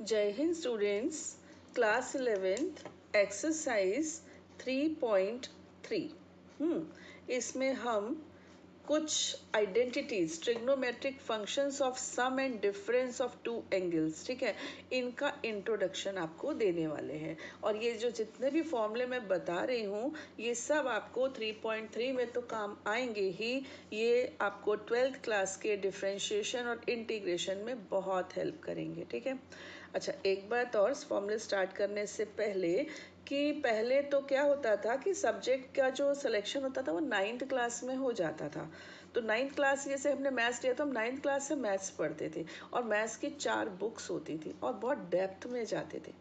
जय Hind students, class 11th exercise 3.3। इसमें हम कुछ identities trigonometric functions of sum and difference of two angles, ठीक है, इनका इंट्रोडक्शन आपको देने वाले हैं। और ये जो जितने भी फॉर्मूले मैं बता रही हूँ ये सब आपको 3.3 में तो काम आएंगे ही, ये आपको 12th क्लास के डिफरेंशिएशन और इंटीग्रेशन में बहुत हेल्प करेंगे, ठीक है। अच्छा, एक बात और फॉर्मूले स्टार्ट करने से पहले कि पहले तो क्या होता था कि सब्जेक्ट का जो सिलेक्शन होता था वो 9th क्लास में हो जाता था। तो 9th क्लास, जैसे हमने मैथ्स लिया तो हम 9th क्लास से मैथ्स पढ़ते थे और मैथ्स की 4 बुक्स होती थी और बहुत डेप्थ में जाते थे।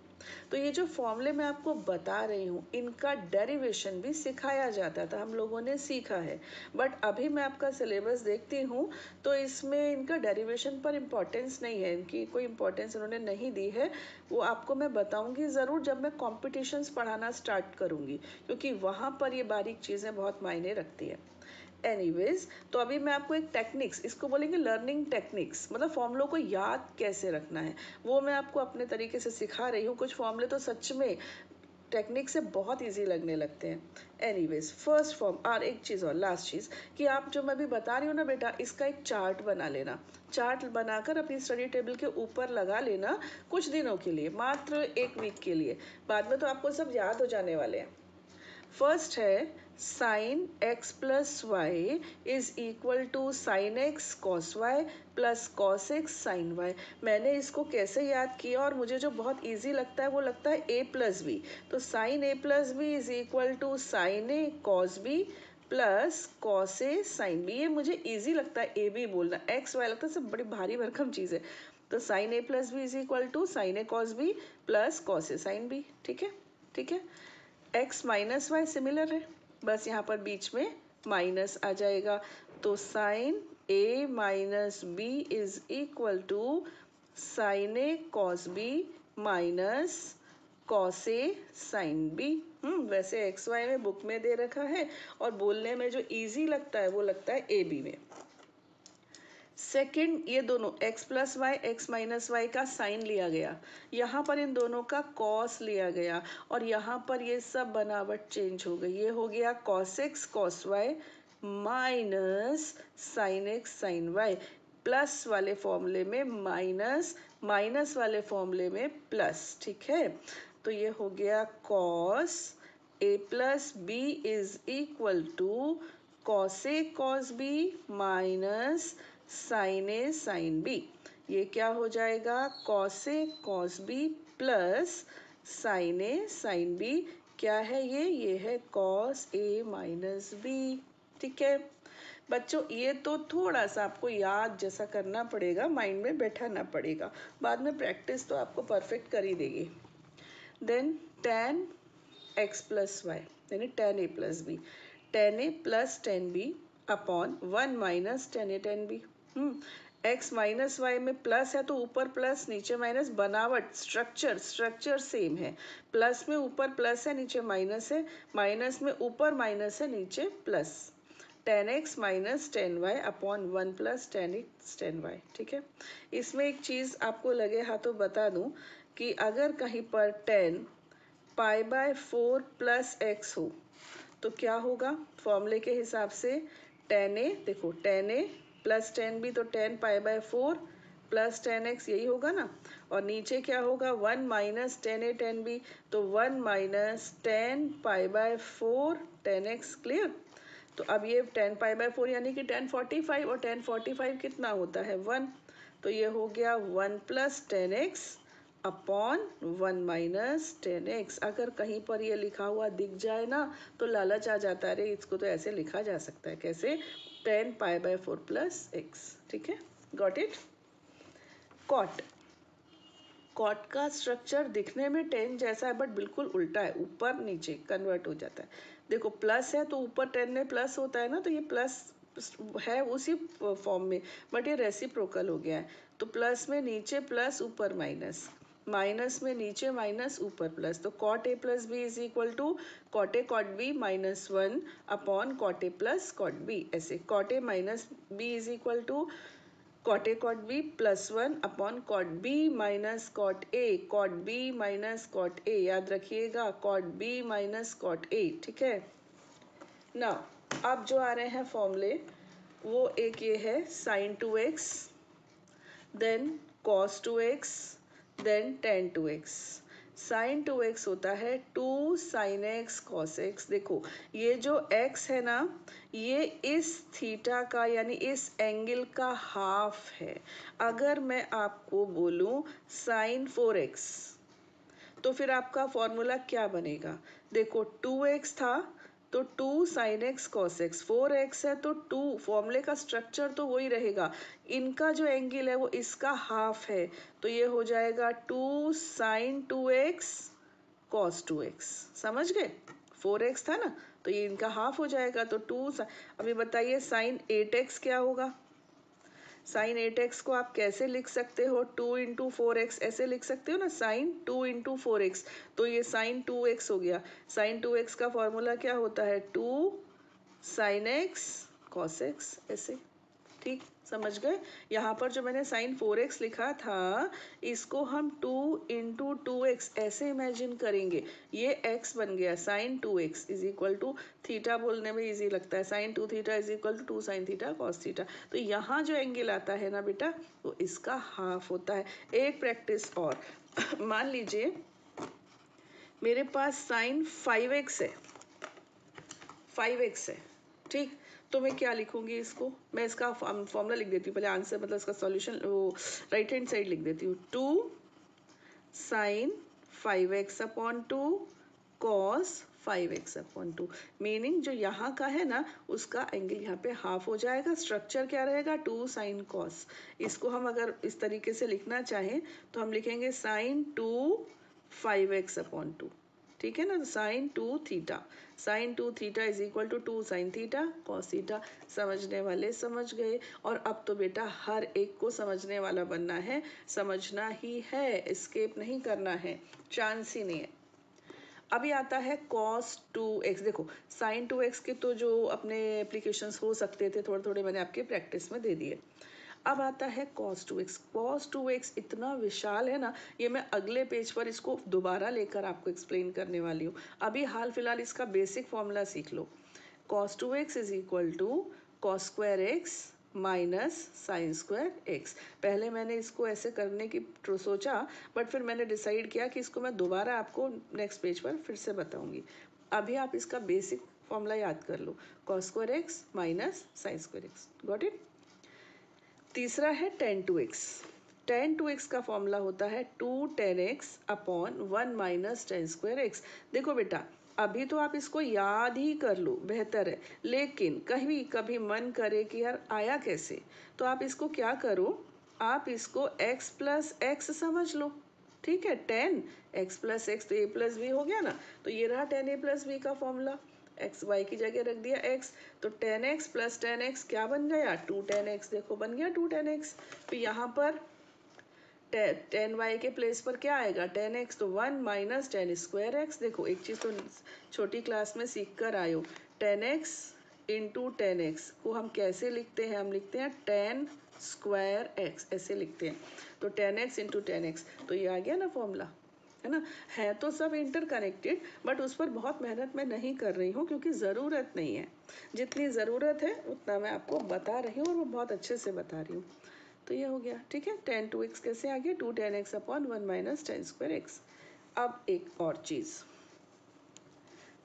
तो ये जो फॉर्मूले मैं आपको बता रही हूँ इनका डेरिवेशन भी सिखाया जाता था, हम लोगों ने सीखा है। बट अभी मैं आपका सिलेबस देखती हूँ तो इसमें इनका डेरिवेशन पर इम्पोर्टेंस नहीं है, इनकी कोई इम्पोर्टेंस इन्होंने नहीं दी है। वो आपको मैं बताऊंगी ज़रूर जब मैं कॉम्पिटिशन्स पढ़ाना स्टार्ट करूंगी, क्योंकि वहाँ पर ये बारीक चीज़ें बहुत मायने रखती है। एनीवेज, तो अभी मैं आपको एक टेक्निक्स, इसको बोलेंगे लर्निंग टेक्निक्स, मतलब फॉर्मूलों को याद कैसे रखना है वो मैं आपको अपने तरीके से सिखा रही हूँ। कुछ फॉर्मूले तो सच में टेक्निक से बहुत इजी लगने लगते हैं। एनीवेज, फर्स्ट फॉर्म, और एक चीज़ और लास्ट चीज़ कि आप जो मैं भी बता रही हूँ ना बेटा, इसका एक चार्ट बना लेना। चार्ट बनाकर अपनी स्टडी टेबल के ऊपर लगा लेना कुछ दिनों के लिए, मात्र 1 वीक के लिए। बाद में तो आपको सब याद हो जाने वाले हैं। फर्स्ट है sine x plus y is equal to sine x cos y plus cos x sine y. मैंने इसको कैसे याद किया और मुझे जो बहुत इजी लगता है वो लगता है ए प्लस बी। तो sine a plus B is equal to sine a cos b plus cos a sine b. ये मुझे इजी लगता है ए बी बोलना, एक्स वाई लगता है सब बड़ी भारी भरकम चीज़ है। तो sine a plus B is equal to sine a cos b plus cos a sine b, ठीक है। ठीक है, x माइनस वाई सिमिलर है, बस यहाँ पर बीच में माइनस आ जाएगा। तो sine a minus B is equal to sine a cos b minus cos a sine b. वैसे एक्स वाई में बुक में दे रखा है और बोलने में जो इजी लगता है वो लगता है ए बी में। सेकंड, ये दोनों x plus y x minus y का साइन लिया गया, यहाँ पर इन दोनों का कॉस लिया गया और यहाँ पर ये सब बनावट चेंज हो गई। ये हो गया cos x cos y minus sine x sine y, plus वाले फॉर्मूले में माइनस, माइनस वाले फॉर्मूले में प्लस, ठीक है। तो ये हो गया cos a plus B is equal to cos a cos b minus sine a sine b. ये क्या हो जाएगा, cos a cos b plus sine a sine b. क्या है ये है कॉस ए माइनस बी, ठीक है। बच्चों ये तो थोड़ा सा आपको याद जैसा करना पड़ेगा, माइंड में बैठाना पड़ेगा, बाद में प्रैक्टिस तो आपको परफेक्ट कर ही देगी। Then tan X plus Y यानी tan A plus B, tan A plus tan B upon 1 minus tan A tan B. X minus Y में प्लस है तो ऊपर प्लस नीचे माइनस, बनावट स्ट्रक्चर सेम है। प्लस में ऊपर प्लस है नीचे माइनस है, माइनस में ऊपर माइनस है नीचे plus. tan x minus tan y upon 1 plus tan x tan y, ठीक है। इसमें एक चीज़ आपको लगे हाथों बता दूं कि अगर कहीं पर tan pi by 4 plus x हो तो क्या होगा, फॉर्मूले के हिसाब से tan a, देखो tan a plus tan b, तो tan pi by 4 plus tan x यही होगा ना। और नीचे क्या होगा 1 minus tan a tan b, तो 1 minus tan pi by 4 tan x, clear. तो अब ये tan पाई बाय 4 यानी कि tan 45, और tan 45 कितना होता है 1, तो ये हो गया 1 plus tan x upon 1 minus tan x। अगर कहीं पर ये लिखा हुआ दिख जाए ना तो लालच आ जाता है, अरे इसको तो ऐसे लिखा जा सकता है, कैसे, tan pi by 4 plus x, ठीक है। Got it. कॉट, कॉट का स्ट्रक्चर दिखने में टेन जैसा है बट बिल्कुल उल्टा है, ऊपर नीचे कन्वर्ट हो जाता है। देखो प्लस है तो ऊपर टेन में प्लस होता है ना, तो ये प्लस है उसी फॉर्म में, बट ये रेसिप्रोकल हो गया है। तो प्लस में नीचे प्लस ऊपर माइनस, माइनस में नीचे माइनस ऊपर प्लस, तो cot A plus B is equal to cot A cot B minus 1 upon cot A plus cot B. ऐसे cot A minus B is equal to cot A cot B plus 1 upon cot B minus cot A, cot B minus cot A, याद रखिएगा cot B minus cot A, ठीक है ना। अब जो आ रहे हैं फॉर्मूले वो एक ये है sine 2x, then cos 2x, then tan 2x। Sine 2x होता है 2 साइन x कॉस x। देखो ये जो x है ना, ये इस थीटा का यानी इस एंगल का हाफ है। अगर मैं आपको बोलूं साइन 4x, तो फिर आपका फॉर्मूला क्या बनेगा? देखो 2x था तो 2 sign x cos x, 4x है तो 2, फॉर्मूले का स्ट्रक्चर तो वही रहेगा। इनका जो एंगल है वो इसका हाफ है, तो ये हो जाएगा 2 साइन 2x कॉस 2x। समझ गए? 4x था ना तो ये इनका हाफ हो जाएगा, तो 2। अभी बताइए साइन 8x क्या होगा? साइन 8x को आप कैसे लिख सकते हो? 2 इंटू 4x ऐसे लिख सकते हो ना, साइन 2 इंटू 4x, तो ये साइन 2x हो गया। साइन 2x का फॉर्मूला क्या होता है? 2 साइन x कॉस x, ऐसे। ठीक, समझ गए? यहाँ पर जो मैंने साइन 4x लिखा था, इसको हम 2 इंटू 2x ऐसे इमेजिन करेंगे, ये x बन गया। Sine 2x is equal to, theta बोलने में इजी लगता है, sine 2 theta is equal to 2 sine theta cos theta. तो यहाँ जो एंगल आता है ना बेटा, वो इसका हाफ होता है। एक प्रैक्टिस और मान लीजिए मेरे पास साइन 5x है, 5x है, ठीक। तो मैं क्या लिखूंगी इसको? मैं इसका फॉर्मूला लिख देती हूँ पहले, आंसर मतलब इसका सॉल्यूशन वो राइट हैंड साइड लिख देती हूँ। 2 sine 5x upon 2 cos 5x upon 2, meaning जो यहाँ का है ना उसका एंगल यहाँ पे हाफ हो जाएगा। स्ट्रक्चर क्या रहेगा? 2 साइन कॉस। इसको हम अगर इस तरीके से लिखना चाहें तो हम लिखेंगे साइन 2 5x अपॉन 2, ठीक है ना। Sine 2 theta, sine 2 theta is equal to 2 sine theta cos theta. समझने वाले समझ गए। और अब तो बेटा हर एक को समझने वाला बनना है, समझना ही है, एस्केप नहीं करना है, चांस ही नहीं है। अभी आता है cos 2x। देखो sin 2x के तो जो अपने एप्लीकेशंस हो सकते थे थोड़े थोड़े मैंने आपके प्रैक्टिस में दे दिए। अब आता है cos 2x। cos 2x इतना विशाल है ना, ये मैं अगले पेज पर इसको दोबारा लेकर आपको एक्सप्लेन करने वाली हूँ। अभी हाल फिलहाल इसका बेसिक फॉर्मूला सीख लो। cos 2x is equal to cos square x minus sine square x. पहले मैंने इसको ऐसे करने की सोचा, बट फिर मैंने डिसाइड किया कि इसको मैं दोबारा आपको नेक्स्ट पेज पर फिर से बताऊंगी। अभी आप इसका बेसिक फॉर्मूला याद कर लो, cos square x minus sine square x. Got it? तीसरा है tan 2x। tan 2x का फॉर्मूला होता है 2 tan x upon 1 minus tan square x. देखो बेटा अभी तो आप इसको याद ही कर लो, बेहतर है, लेकिन कभी कभी मन करे कि यार आया कैसे, तो आप इसको क्या करो, आप इसको x प्लस एक्स समझ लो। ठीक है, tan x प्लस एक्स तो a प्लस बी हो गया ना, तो ये रहा tan a प्लस बी का फॉर्मूला। एक्स वाई की जगह रख दिया x, तो tan x plus tan x क्या बन गया? 2 tan x। देखो बन गया 2 tan x। फिर यहाँ पर tan y के प्लेस पर क्या आएगा? tan x, तो 1 माइनस tan स्क्वायर एक्स। देखो एक चीज़ तो छोटी क्लास में सीख कर आए हो, tan x into ten x को हम कैसे लिखते हैं? हम लिखते हैं tan स्क्वायर एक्स, ऐसे लिखते हैं। तो tan x into ten x, तो ये आ गया ना फॉर्मूला, है ना। है तो सब इंटरकनेक्टेड, बट उस पर बहुत मेहनत मैं नहीं कर रही हूँ क्योंकि ज़रूरत नहीं है। जितनी ज़रूरत है उतना मैं आपको बता रही हूँ और वो बहुत अच्छे से बता रही हूँ। तो ये हो गया, ठीक है। tan 2x कैसे आ गया? 2 tan x upon 1 minus tan square x. अब एक और चीज़,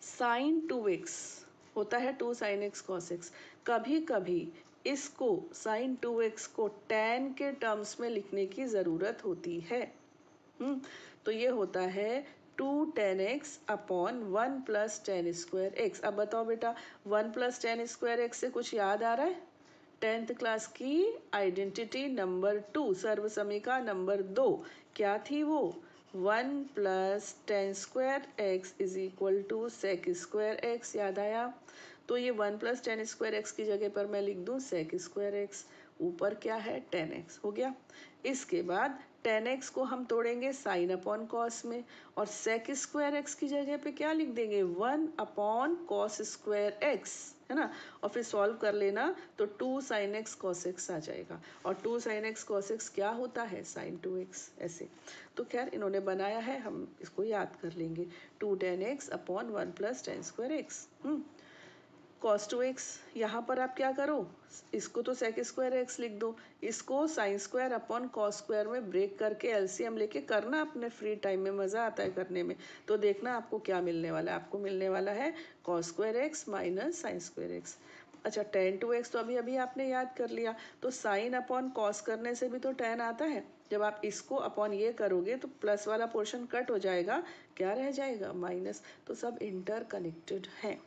sin 2x होता है 2 sin x cos x। कभी कभी इसको sin 2x को tan के टर्म्स में लिखने की ज़रूरत होती है। तो ये होता है 2 tan x upon 1 plus tan square x. अब बताओ बेटा 1 प्लस tan स्क्वायर एक्स से कुछ याद आ रहा है? 10th क्लास की आइडेंटिटी नंबर 2, सर्वसमिका नंबर 2 क्या थी वो? 1 plus tan square x is equal to sec square x. याद आया? तो ये 1 प्लस tan स्क्वायर एक्स की जगह पर मैं लिख दूँ सेक स्क्वायर एक्स, ऊपर क्या है? tan x हो गया। इसके बाद tan x को हम तोड़ेंगे साइन अपॉन कॉस में, और सेक स्क्वायर एक्स की जगह पे क्या लिख देंगे? 1 अपॉन कॉस स्क्वायर एक्स। है ना, और फिर सॉल्व कर लेना तो 2 sin x cos x आ जाएगा, और 2 sin x cos x क्या होता है, sin 2x, ऐसे। तो खैर इन्होंने बनाया है, हम इसको याद कर लेंगे, 2 tan x upon 1 plus tan square x। cos 2x, यहाँ पर आप क्या करो, इसको तो sec स्क्वायर x लिख दो, इसको sin square upon cos square में ब्रेक करके एलसीएम लेके करना अपने फ्री टाइम में, मज़ा आता है करने में। तो देखना आपको क्या मिलने वाला है, आपको मिलने वाला है cos square x minus sine square x। अच्छा, tan 2x तो अभी अभी आपने याद कर लिया, तो sin अपॉन cos करने से भी तो tan आता है, जब आप इसको अपॉन ये करोगे तो प्लस वाला पोर्शन कट हो जाएगा, क्या रह जाएगा, माइनस। तो सब इंटर कनेक्टेड हैं।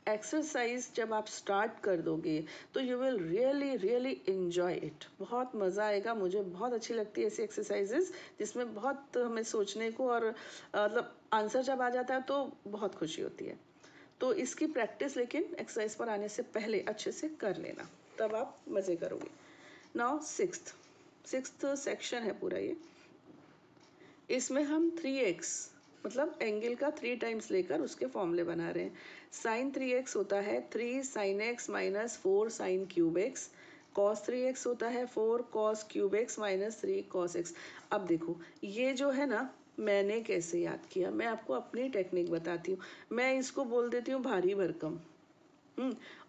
एक्सरसाइज जब आप स्टार्ट कर दोगे तो you will really really enjoy it, बहुत मज़ा आएगा। मुझे बहुत अच्छी लगती है ऐसी एक्सरसाइजेज जिसमें बहुत हमें सोचने को और मतलब आंसर जब आ जाता है तो बहुत खुशी होती है। तो इसकी प्रैक्टिस लेकिन एक्सरसाइज पर आने से पहले अच्छे से कर लेना, तब आप मज़े करोगे। नाउ सिक्स्थ सेक्शन है पूरा ये, इसमें हम 3x मतलब एंगल का 3 टाइम्स लेकर उसके फॉर्मूले बना रहे हैं। साइन 3x होता है 3 sin x minus 4 sin cube x, cos 3x होता है 4 cos cube x minus 3 cos x। अब देखो ये जो है ना, मैंने कैसे याद किया, मैं आपको अपनी टेक्निक बताती हूँ। मैं इसको बोल देती हूँ भारी भरकम।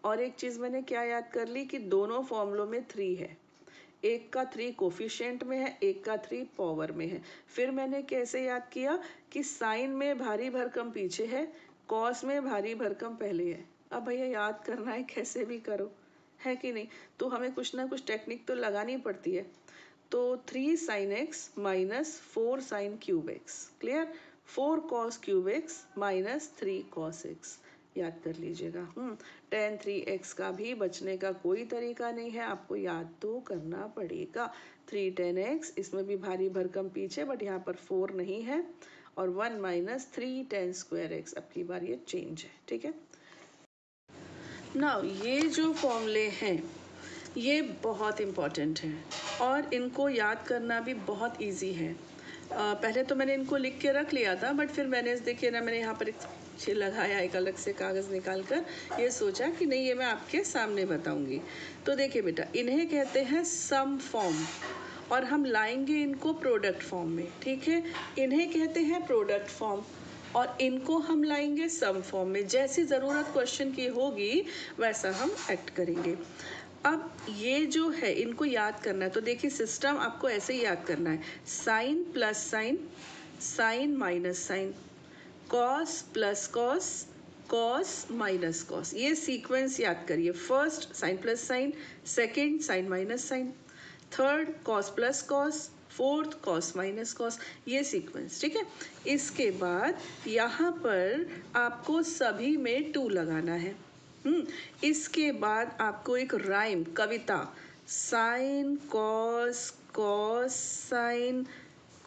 और एक चीज़ मैंने क्या याद कर ली कि दोनों फॉर्मूलों में 3 है, एक का 3 कोफिशिएंट में है, एक का 3 पावर में है। फिर मैंने कैसे याद किया कि साइन में भारी भरकम पीछे है, कॉस में भारी भरकम पहले है। अब भैया याद करना है, कैसे भी करो, है कि नहीं, तो हमें कुछ ना कुछ टेक्निक तो लगानी पड़ती है। तो 3 sin x minus 4 sin cube x, clear, 4 cos cube x minus 3 cos x, याद कर लीजिएगा। tan 3x का भी बचने का कोई तरीका नहीं है, आपको याद तो करना पड़ेगा। 3 tan x, इसमें भी भारी भरकम पीछे बट यहाँ पर 4 नहीं है, और 1 माइनस 3 tan स्क्वायर x, अब की बार ये चेंज है, ठीक है। नाउ ये जो फॉर्मूले हैं ये बहुत इम्पॉर्टेंट हैं और इनको याद करना भी बहुत इजी है। पहले तो मैंने इनको लिख के रख लिया था, बट फिर मैंने देखिए ना, मैंने यहाँ पर एक लगाया, एक अलग से कागज़ निकाल कर ये सोचा कि नहीं ये मैं आपके सामने बताऊंगी। तो देखिए बेटा, इन्हें कहते हैं सम फॉर्म और हम लाएंगे इनको प्रोडक्ट फॉर्म में, ठीक है। इन्हें कहते हैं प्रोडक्ट फॉर्म और इनको हम लाएंगे सम फॉर्म में। जैसी ज़रूरत क्वेश्चन की होगी वैसा हम एक्ट करेंगे। अब ये जो है इनको याद करना है, तो देखिए सिस्टम आपको ऐसे ही याद करना है, sine plus sine, sine minus sine, cos plus cos, cos minus cos, ये सीक्वेंस याद करिए। First sine plus sine, second sine minus sine, third cos plus cos, fourth cos minus cos, ये सीक्वेंस, ठीक है। इसके बाद यहाँ पर आपको सभी में 2 लगाना है। इसके बाद आपको एक राइम, कविता, sine cos, cos sine,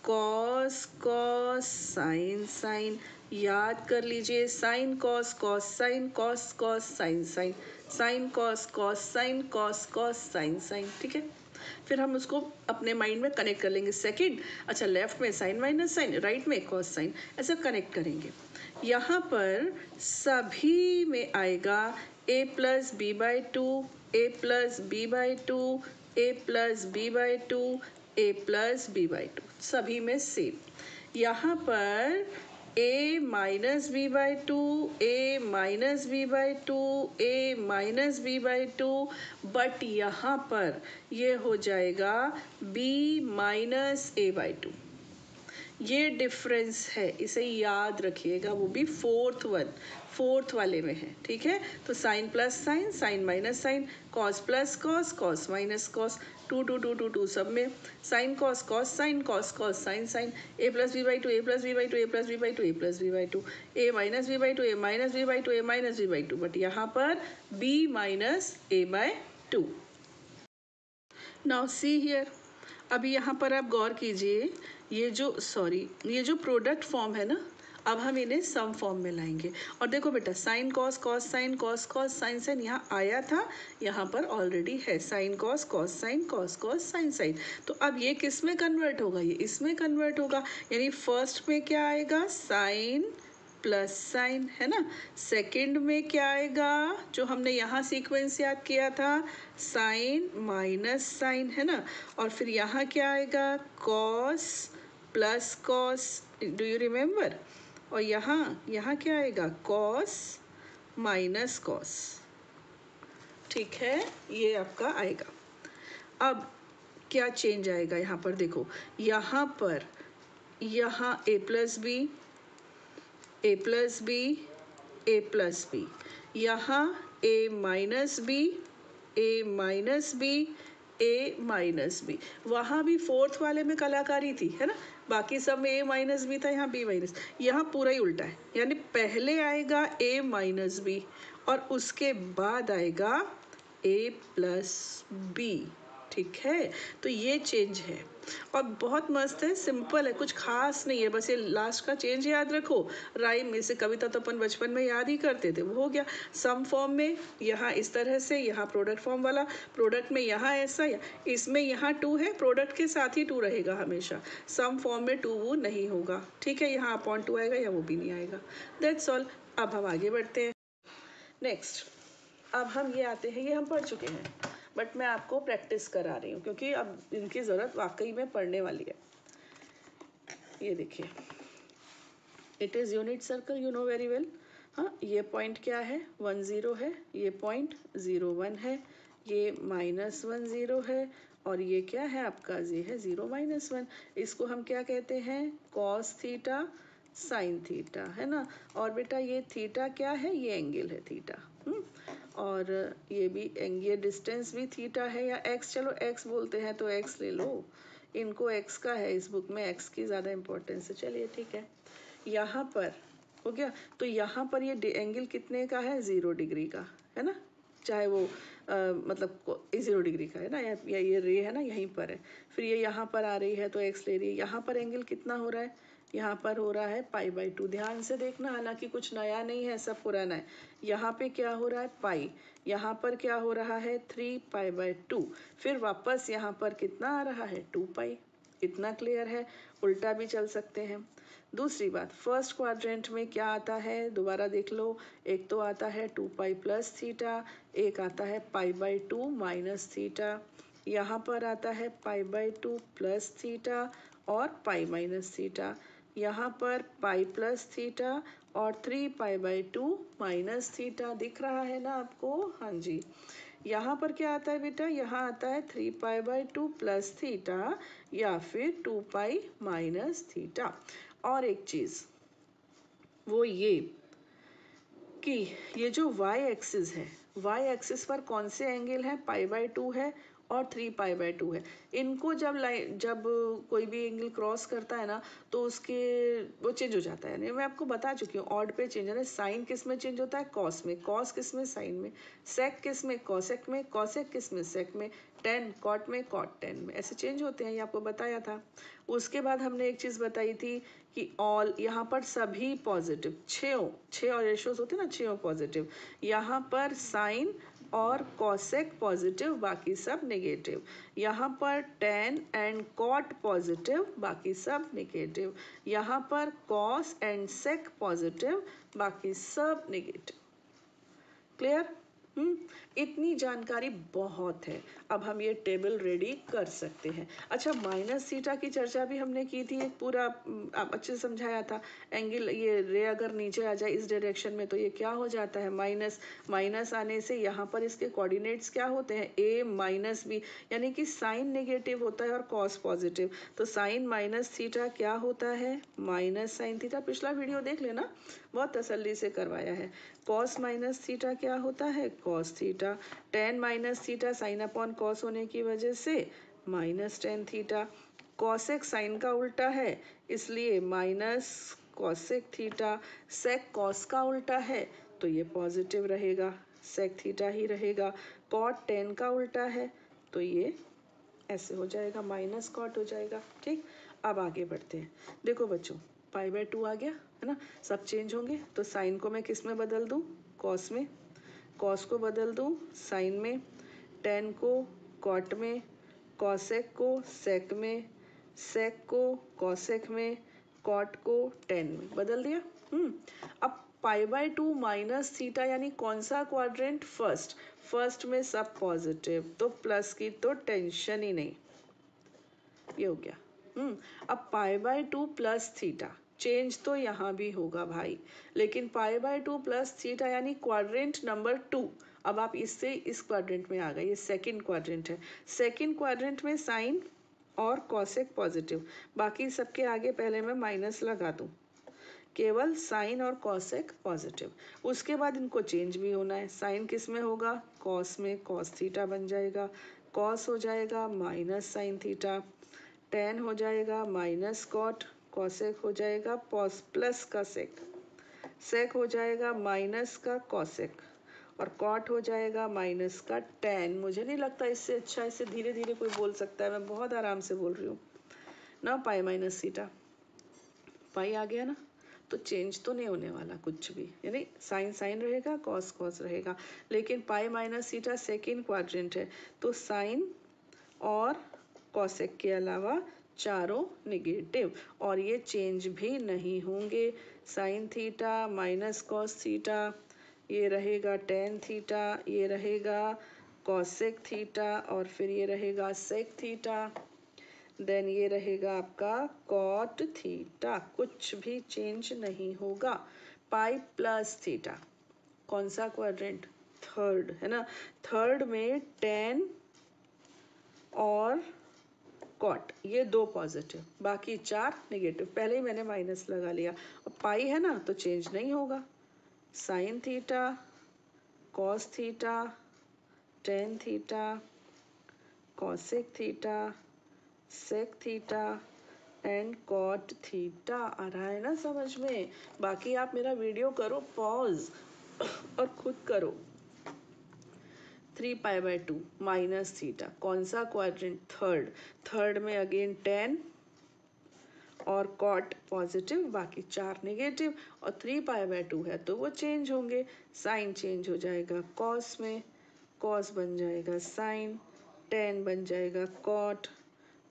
cos cos sine sine, याद कर लीजिए। Sine cos, cos sine, cos cos sine sine, sine cos, cos sine, cos cos sine sine, ठीक है। फिर हम उसको अपने माइंड में कनेक्ट कर लेंगे। सेकंड, अच्छा लेफ्ट में साइन माइनस साइन, राइट में कॉस साइन, ऐसा कनेक्ट करेंगे। यहाँ पर सभी में आएगा a plus b by two, a plus b by two, a plus b by two, a plus b by two, सभी में सेम। यहाँ पर a minus b by two, a minus b by two, a minus b by two, but यहाँ पर ये हो जाएगा b minus a by to. ये डिफरेंस है, इसे याद रखिएगा, वो भी फोर्थ वाले में है, ठीक है। तो sine plus sine, sine minus sine, cos plus cos, cos minus cos, 2 2 2 2 2 सब में, sine cos, cos sine, cos cos sine sine, a plus b by two, a plus b by two, a plus b by two, a plus b by two, a minus b by two, a minus b by two, a minus b by two, but यहाँ पर B minus A by two. Now see here, अभी यहाँ पर आप गौर कीजिए, ये जो product form है ना, अब हम इन्हें सम फॉर्म में लाएंगे। और देखो बेटा, sine cos, cos sine, cos cos sine sine यहाँ आया था, यहाँ पर ऑलरेडी है sine cos, cos sine, cos cos sine sine. तो अब ये किस में कन्वर्ट होगा, ये इसमें कन्वर्ट होगा, यानी फर्स्ट में क्या आएगा, साइन प्लस साइन, है ना। सेकंड में क्या आएगा, जो हमने यहाँ सीक्वेंस याद किया था, साइन माइनस साइन, है ना। और फिर यहाँ क्या आएगा, cos plus cos, do you remember. और यहाँ यहाँ क्या आएगा, कॉस माइनस कॉस, ठीक है, ये आपका आएगा। अब क्या चेंज आएगा यहाँ पर, देखो यहाँ पर, यहाँ ए प्लस बी, ए प्लस बी, ए प्लस बी, यहाँ ए माइनस बी, ए माइनस बी, ए माइनस बी। वहाँ भी फोर्थ वाले में कलाकारी थी, है ना, बाकी सब में ए माइनस बी था, यहाँ बी माइनस। यहाँ पूरा ही उल्टा है, यानी पहले आएगा ए माइनस बी और उसके बाद आएगा ए प्लस बी, ठीक है। तो ये चेंज है और बहुत मस्त है, सिंपल है, कुछ खास नहीं है, बस ये लास्ट का चेंज याद रखो। राइम में से कविता तो अपन बचपन में याद ही करते थे, वो हो गया। सम फॉर्म में यहाँ इस तरह से, यहाँ प्रोडक्ट फॉर्म वाला, प्रोडक्ट में यहाँ ऐसा, इसमें यहाँ टू है, प्रोडक्ट के साथ ही टू रहेगा हमेशा, सम फॉर्म में टू वो नहीं होगा, ठीक है। यहाँ अपॉन टू आएगा या वो भी नहीं आएगा, दैट्स ऑल। अब हम आगे बढ़ते हैं नेक्स्ट। अब हम ये आते हैं, ये हम पढ़ चुके हैं बट मैं आपको प्रैक्टिस करा रही हूँ क्योंकि अब इनकी ज़रूरत वाकई में पढ़ने वाली है। ये देखिए, it is unit circle, you know very well. हाँ, ये पॉइंट क्या है, 1 0 है, ये पॉइंट 0 1 है, ये -1 0 है, और ये क्या है आपका, ये है 0 -1। इसको हम क्या कहते हैं, कॉस थीटा साइन थीटा, है ना। और बेटा ये थीटा क्या है, ये एंगल है थीटा। और ये भी ये डिस्टेंस भी थीटा है या एक्स, चलो एक्स बोलते हैं तो एक्स ले लो, इनको एक्स का है, इस बुक में एक्स की ज़्यादा इंपॉर्टेंस है, चलिए ठीक है। यहाँ पर हो गया, तो यहाँ पर ये एंगल कितने का है, 0 डिग्री का, है ना, चाहे वो मतलब 0 डिग्री का है ना, या ये रे है ना यहीं पर है। फिर ये यहाँ पर आ रही है तो एक्स ले रही है। यहाँ पर एंगल कितना हो रहा है, यहाँ पर हो रहा है π/2, ध्यान से देखना, हालांकि कुछ नया नहीं है, सब पुराना है। यहाँ पे क्या हो रहा है, पाई, यहाँ पर क्या हो रहा है, 3π/2, फिर वापस यहाँ पर कितना आ रहा है, 2π। इतना क्लियर है, उल्टा भी चल सकते हैं। दूसरी बात, फर्स्ट क्वाड्रेंट में क्या आता है, दोबारा देख लो, एक तो आता है 2π प्लस थीटा, एक आता है π/2 माइनस थीटा, यहाँ पर आता है π/2 प्लस थीटा और पाई माइनस थीटा, यहाँ पर पाई प्लस थीटा और 3π/2 माइनस थीटा, दिख रहा है ना आपको, हाँ जी। यहाँ पर क्या आता है बेटा, यहाँ आता है 3π/2 प्लस थीटा या फिर 2π माइनस थीटा। और एक चीज़ वो ये कि ये जो y एक्सिस है, y एक्सिस पर कौन से एंगल है, π/2 है और 3π/2 है। इनको जब कोई भी एंगल क्रॉस करता है ना तो उसके वो चेंज हो जाता है, मैं आपको बता चुकी हूँ, ऑड पे चेंज है ना। साइन किस में चेंज होता है, कॉस में, कॉस किस में, साइन में, सेक किस में, कॉसेक में, कॉसेक किस में, सेक में, टेन कॉट में, कॉट टेन में, ऐसे चेंज होते हैं, ये आपको बताया था। उसके बाद हमने एक चीज़ बताई थी कि ऑल, यहाँ पर सभी पॉजिटिव, छः और रेशोज होते हैं ना, छः पॉजिटिव, यहाँ पर साइन और कॉसेक पॉजिटिव, बाकी सब नेगेटिव, यहाँ पर टेन एंड कॉट पॉजिटिव, बाकी सब नेगेटिव, यहाँ पर कॉस एंड सेक पॉजिटिव, बाकी सब नेगेटिव। क्लियर, इतनी जानकारी बहुत है। अब हम ये टेबल रेडी कर सकते हैं। अच्छा, माइनस थीटा की चर्चा भी हमने की थी, एक पूरा आप अच्छे से समझाया था। एंगल, ये रे अगर नीचे आ जाए इस डायरेक्शन में तो ये क्या हो जाता है, माइनस, माइनस आने से यहाँ पर इसके कोऑर्डिनेट्स क्या होते हैं, a माइनस बी, यानी कि साइन नेगेटिव होता है और कॉस पॉजिटिव, तो साइन माइनस थीटा क्या होता है, माइनस साइन थीटा। पिछला वीडियो देख लेना, बहुत तसल्ली से करवाया है। कॉस माइनस थीटा क्या होता है, cos theta, tan minus theta sine upon cos होने की वजह से minus tan theta, cosec sine का उल्टा है इसलिए minus cosec theta, sec cos का उल्टा है तो ये पॉजिटिव रहेगा, सेक थीटा ही रहेगा, कॉट टेन का उल्टा है तो ये ऐसे हो जाएगा, माइनस कॉट हो जाएगा। ठीक, अब आगे बढ़ते हैं। देखो बच्चों, π/2 आ गया है ना, सब चेंज होंगे, तो साइन को मैं किस में बदल दूं, कॉस में, कॉस को बदल दूं साइन में, टेन को कॉट में, कॉसेक को सेक में, सेक को कॉसेक में, कॉट को 10 में बदल दिया। अब π/2 माइनस थीटा यानी कौन सा क्वाड्रेंट? फर्स्ट में सब पॉजिटिव, तो प्लस की तो टेंशन ही नहीं, ये हो गया। अब π/2 प्लस थीटा, चेंज तो यहाँ भी होगा भाई, लेकिन π/2 प्लस थीटा यानी क्वाड्रेंट नंबर 2। अब आप इससे इस क्वाड्रेंट में आ गए, ये सेकंड क्वाड्रेंट है। सेकंड क्वाड्रेंट में साइन और कॉसेक पॉजिटिव, बाकी सबके आगे पहले मैं माइनस लगा दूं, केवल साइन और कॉसेक पॉजिटिव। उसके बाद इनको चेंज भी होना है। साइन किस में होगा? कॉस में, कॉस थीटा बन जाएगा, कॉस हो जाएगा माइनस साइन थीटा, टेन हो जाएगा माइनस कॉट, कॉसेक हो जाएगा प्लस का सेक, सेक हो जाएगा माइनस का कॉसेक, और कॉट हो जाएगा माइनस का टेन। मुझे नहीं लगता इससे अच्छा, इससे धीरे धीरे कोई बोल सकता है, मैं बहुत आराम से बोल रही हूँ ना। पाई माइनस थीटा, पाई आ गया ना, तो चेंज तो नहीं होने वाला कुछ भी, यानी साइन साइन रहेगा, कॉस कॉस रहेगा। लेकिन pi minus theta second quadrant है, तो साइन और कॉसेक के अलावा चारों निगेटिव, और ये चेंज भी नहीं होंगे। Sine theta minus cos theta, ये रहेगा टेन थीटा, ये रहेगा कॉसेक थीटा, और फिर ये रहेगा सेक थीटा, देन ये रहेगा आपका कॉट थीटा, कुछ भी चेंज नहीं होगा। पाई प्लस थीटा, कौन सा क्वाड्रेंट? थर्ड है ना। थर्ड में टेन और कॉट, ये दो पॉजिटिव, बाकी चार नेगेटिव। पहले ही मैंने माइनस लगा लिया। अब पाई है ना, तो चेंज नहीं होगा। Sine theta, cos theta, tan theta, cosec theta, sec theta and cot theta. आ रहा है ना समझ में? बाकी आप मेरा वीडियो करो पॉज और खुद करो। 3π/2 माइनस थीटा, कौन सा क्वाड्रेंट? थर्ड। थर्ड में अगेन टेन और कॉट पॉजिटिव, बाकी चार नेगेटिव, और 3π/2 है तो वो चेंज होंगे। साइन चेंज हो जाएगा कॉस में, कॉस बन जाएगा साइन, टेन बन जाएगा कॉट,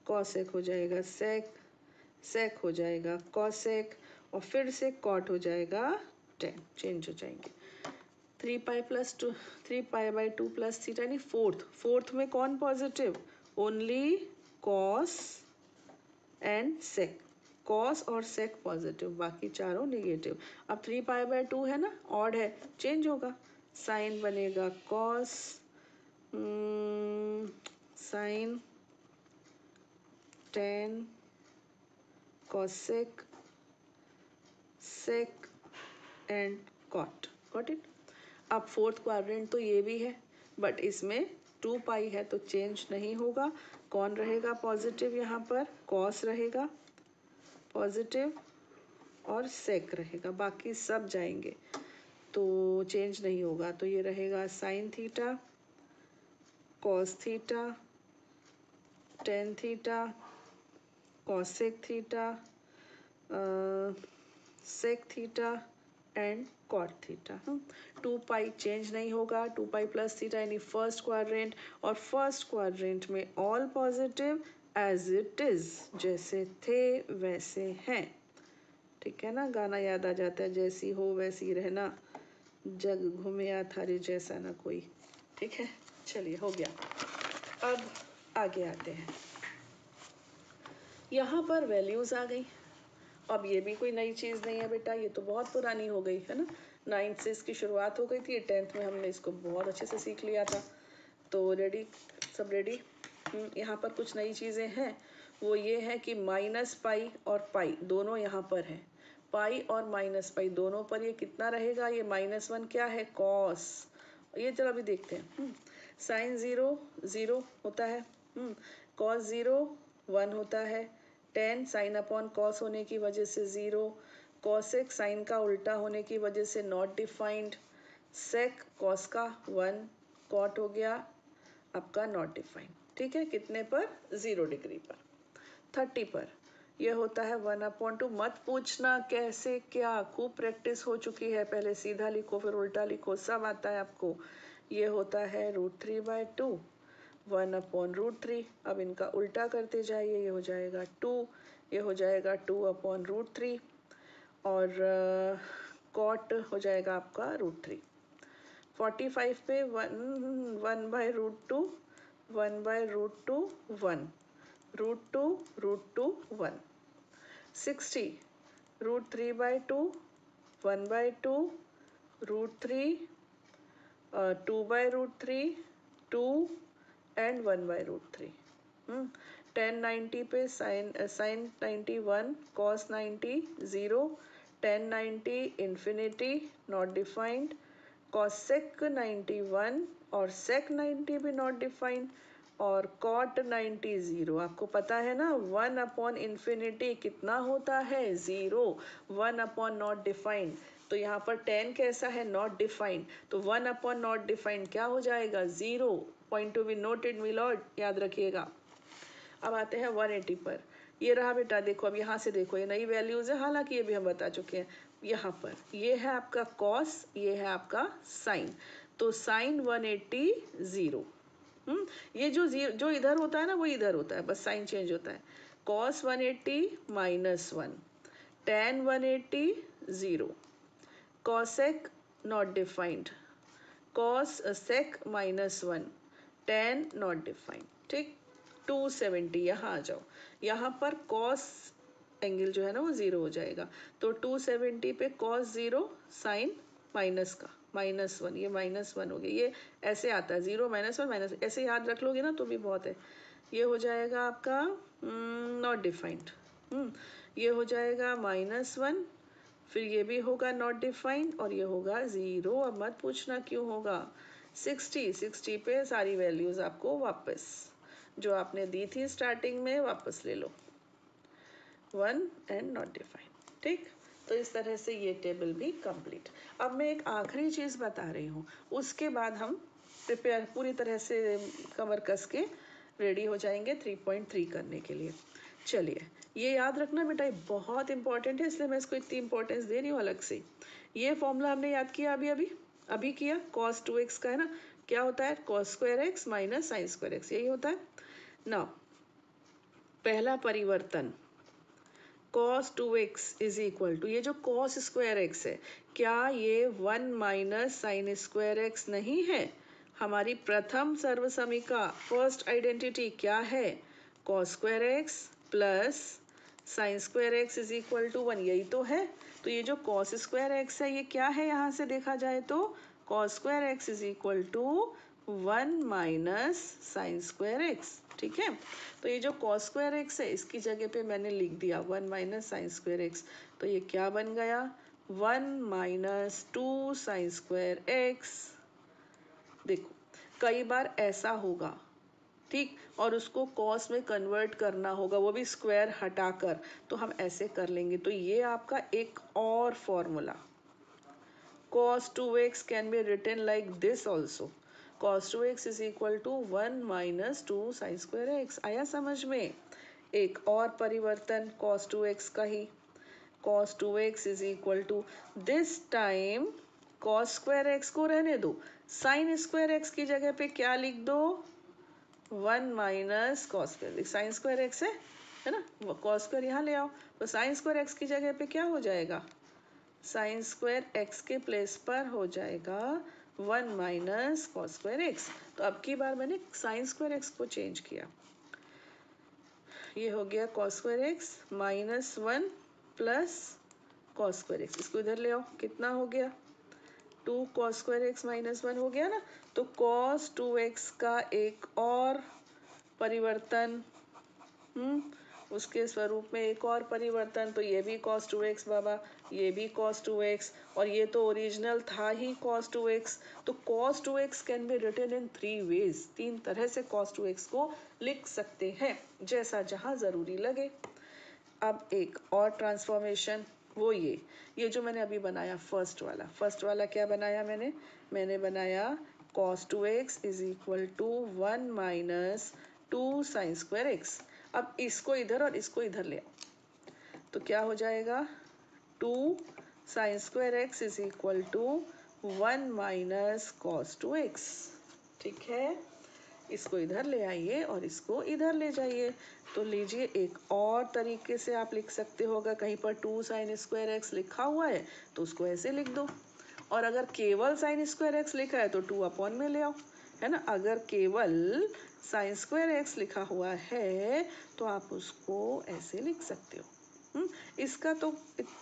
कॉसेक हो जाएगा सेक, सेक हो जाएगा कॉसेक, और फिर से कॉट हो जाएगा टेन, चेंज हो जाएंगे। 3π/2 प्लस थीटा यानी फोर्थ में कौन positive? Only cos and sec, cos और सेक पॉजिटिव, बाकी चारों नेगेटिव। अब 3π/2 है ना, ऑड है, चेंज होगा। साइन बनेगा cos, sine, tan, cosec, sec and cot, got it. अब फोर्थ क्वाड्रेंट तो ये भी है, बट इसमें 2π है तो चेंज नहीं होगा। कौन रहेगा पॉजिटिव? यहाँ पर कॉस रहेगा पॉजिटिव और सेक रहेगा, बाकी सब जाएंगे तो चेंज नहीं होगा। तो ये रहेगा sine theta, cos theta, tan theta, cosec theta, sec theta and cot theta. 2π change नहीं होगा। 2π प्लस थीटा यानी फर्स्ट क्वाड्रेंट, और फर्स्ट क्वाड्रेंट में all positive as it is, जैसे थे वैसे हैं। ठीक है ना, गाना याद आ जाता है, जैसी हो वैसी रहना, जग घूमे थारे जैसा ना कोई। ठीक है, चलिए हो गया। अब आगे आते हैं। यहाँ पर वैल्यूज आ गई। अब ये भी कोई नई चीज़ नहीं है बेटा, ये तो बहुत पुरानी हो गई है ना। 9th से इसकी शुरुआत हो गई थी, 10th में हमने इसको बहुत अच्छे से सीख लिया था। तो रेडी, सब रेडी। यहाँ पर कुछ नई चीज़ें हैं, वो ये है कि माइनस पाई और पाई दोनों यहाँ पर हैं। पाई और माइनस पाई दोनों पर ये कितना रहेगा? ये -1 क्या है? कॉस। ये चलो अभी देखते हैं। साइन 0 0 होता है, कॉस 0 1 होता है, टेन साइन अपॉन कॉस होने की वजह से 0, कॉसेक साइन का उल्टा होने की वजह से नॉट डिफाइंड, सेक कॉस का 1, कॉट हो गया आपका नॉट डिफाइंड। ठीक है, कितने पर? 0 डिग्री पर। 30 पर यह होता है 1/2। मत पूछना कैसे क्या, खूब प्रैक्टिस हो चुकी है, पहले सीधा लिखो फिर उल्टा लिखो, सब आता है आपको। ये होता है √3/2, 1/√3। अब इनका उल्टा करते जाइए, ये हो जाएगा 2, ये हो जाएगा 2/√3 और कॉट हो जाएगा आपका √3। 45 पे 1/√2 1/√2 1 √2 1। 60 √3/2 1/2 √3 2/√3 2 एंड 1/√3। 1090 पे sine 91 cos 90 0 1090 infinity not defined cosec 91 और सेक 90 भी नॉट डिफाइंड और कॉट 90 0। आपको पता है ना 1/इंफिनिटी कितना होता है 0। 1/नॉट डिफाइंड तो यहाँ पर 10 कैसा है नॉट डिफाइंड तो 1/नॉट डिफाइंड क्या हो जाएगा 0। Point to be noted milord, याद रखिएगा। अब आते हैं 180 पर। ये रहा बेटा, देखो अब यहाँ से देखो ये नई वैल्यूज है, हालांकि ये भी हम बता चुके हैं। यहाँ पर ये है आपका कॉस, ये है आपका साइन, तो साइन 180 0। ये जो इधर होता है ना वो इधर होता है, बस साइन चेंज होता है। Cos 180 -1 tan 180 0 cosec not defined cos sec -1 tan not defined. ठीक, 270 यहाँ आ जाओ, यहाँ पर कॉस एंगल जो है ना वो 0 हो जाएगा, तो 270 पे कॉस 0 साइन माइनस का -1, ये -1 हो गया। ये ऐसे आता है 0 -1 माइनस, ऐसे याद रख लोगे ना तो भी बहुत है। ये हो जाएगा आपका नॉट डिफाइंड, ये हो जाएगा -1, फिर ये भी होगा नॉट डिफाइंड और ये होगा 0। अब मत पूछना क्यों होगा। 60 पे सारी वैल्यूज आपको वापस जो आपने दी थी स्टार्टिंग में वापस ले लो, 1 एंड नॉट डिफाइंड। ठीक, तो इस तरह से ये टेबल भी कंप्लीट। अब मैं एक आखिरी चीज बता रही हूँ, उसके बाद हम प्रिपेयर पूरी तरह से कमर कस के रेडी हो जाएंगे 3.3 करने के लिए। चलिए, ये याद रखना बेटा, ये बहुत इंपॉर्टेंट है, इसलिए मैं इसको इतनी इंपॉर्टेंस दे रही हूँ अलग से। ये फॉर्मूला हमने याद किया अभी किया, cos 2x का है ना, क्या होता है cos square x minus sine square x, यही होता है ना। पहला परिवर्तन cos 2x is equal to, ये जो cos स्क्वायर एक्स है, क्या ये 1 माइनस साइन स्क्वायर एक्स नहीं है। हमारी प्रथम सर्वसमीका फर्स्ट आइडेंटिटी क्या है, cos square x plus sine square x is equal to 1, यही तो है। तो ये जो cos स्क्वायर एक्स है ये क्या है, यहाँ से देखा जाए तो cos square x is equal to 1 minus sine square x. ठीक है, तो ये जो cos स्क्वायर एक्स है इसकी जगह पे मैंने लिख दिया 1 माइनस साइन स्क्वायर एक्स, तो ये क्या बन गया 1 माइनस 2 साइन स्क्वायर एक्स। देखो कई बार ऐसा होगा, ठीक, और उसको कॉस में कन्वर्ट करना होगा, वो भी स्क्वायर हटाकर, तो हम ऐसे कर लेंगे। तो ये आपका एक और formula, cos 2x can be written like this also, cos 2x is equal to 1 minus 2 sin square x। आया समझ में। एक और परिवर्तन cos 2x का ही, cos 2x is equal to, this time cos square x को रहने दो, sin square x की जगह पे क्या लिख दो 1 minus cos square, sign square x है ना, कॉस स्क्वायर यहाँ ले आओ, तो साइन स्क्वायर एक्स की जगह पे क्या हो जाएगा, साइन स्क्वायर एक्स के प्लेस पर हो जाएगा 1 माइनस कॉस स्क्वायर एक्स। तो अब की बार मैंने साइन स्क्वायर एक्स को चेंज किया, ये हो गया cos square x -1 plus cos square x, इसको इधर ले आओ, कितना हो गया 2 cos स्क्वायर एक्स -1 हो गया ना। तो cos 2x का एक और परिवर्तन, उसके स्वरूप में एक और परिवर्तन, तो ये भी cos 2x बाबा, ये भी cos 2x, और ये तो ओरिजिनल था ही cos 2x। तो cos 2x can be written in 3 ways, 3 तरह से cos 2x को लिख सकते हैं, जैसा जहां जरूरी लगे। अब एक और ट्रांसफॉर्मेशन, वो ये जो मैंने अभी बनाया फर्स्ट वाला क्या बनाया मैंने बनाया cos 2x is equal to 1 minus 2 sine square x. अब इसको इधर और इसको इधर ले आओ, तो क्या हो जाएगा 2 sine square x is equal to 1 minus cos 2x। ठीक है, इसको इधर ले आइए और इसको इधर ले जाइए। तो लीजिए, एक और तरीके से आप लिख सकते होगा, कहीं पर 2 साइन स्क्वायर एक्स लिखा हुआ है तो उसको ऐसे लिख दो, और अगर केवल साइन स्क्वायर एक्स लिखा है तो 2 अपॉन में ले आओ, है ना। अगर केवल साइन स्क्वायर एक्स लिखा हुआ है तो आप उसको ऐसे लिख सकते हो। इसका तो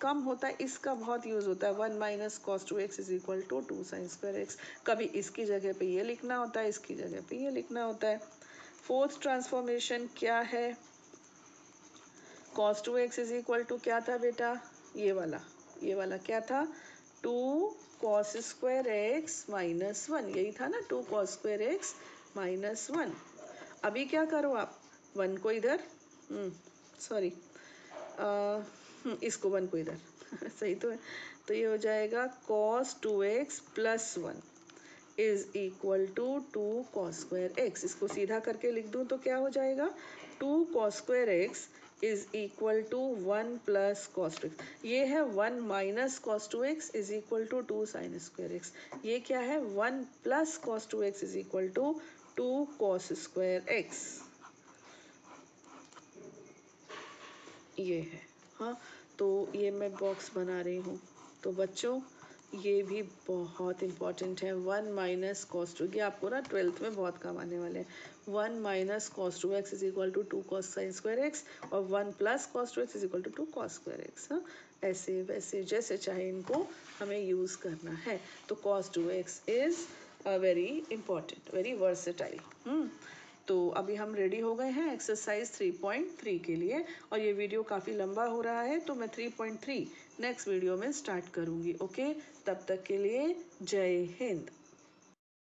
कम होता है, इसका बहुत यूज होता है। 1 minus cos 2x is equal to 2 sine square x. कभी इसकी जगह पे ये लिखना होता है, इसकी जगह पे ये लिखना होता है। फोर्थ ट्रांसफॉर्मेशन क्या है? Cos 2x is equal to क्या था बेटा? ये वाला क्या था? 2 कॉस स्क्वायर एक्स माइनस 1, यही था ना, 2 कॉस स्क्वायर एक्स माइनस 1। अभी क्या करो आप, 1 को इधर, सॉरी, इसको 1 को इधर सही तो है। तो ये हो जाएगा cos 2x plus 1 is equal to 2 cos square x. इसको सीधा करके लिख दूं तो क्या हो जाएगा? 2 cos square x is equal to 1 plus cos 2x। ये है 1 minus cos 2x is equal to 2 sine square x. ये क्या है? 1 plus cos 2x is equal to 2 cos square x. ये है, हाँ। तो ये मैं बॉक्स बना रही हूँ। तो बच्चों, ये भी बहुत इंपॉर्टेंट है। 1 माइनस कॉस 2, ये आपको ना 12th में बहुत काम आने वाले हैं। 1 minus cos 2x is equal to 2 cos sine square x, और 1 plus cos 2x is equal to 2 कॉस स्क्वायर एक्स। हाँ, ऐसे वैसे जैसे चाहे इनको हमें यूज़ करना है। तो cos 2x is very important, very versatile. तो अभी हम रेडी हो गए हैं एक्सरसाइज 3.3 के लिए, और ये वीडियो काफ़ी लंबा हो रहा है तो मैं 3.3 नेक्स्ट वीडियो में स्टार्ट करूँगी। ओके, तब तक के लिए जय हिंद।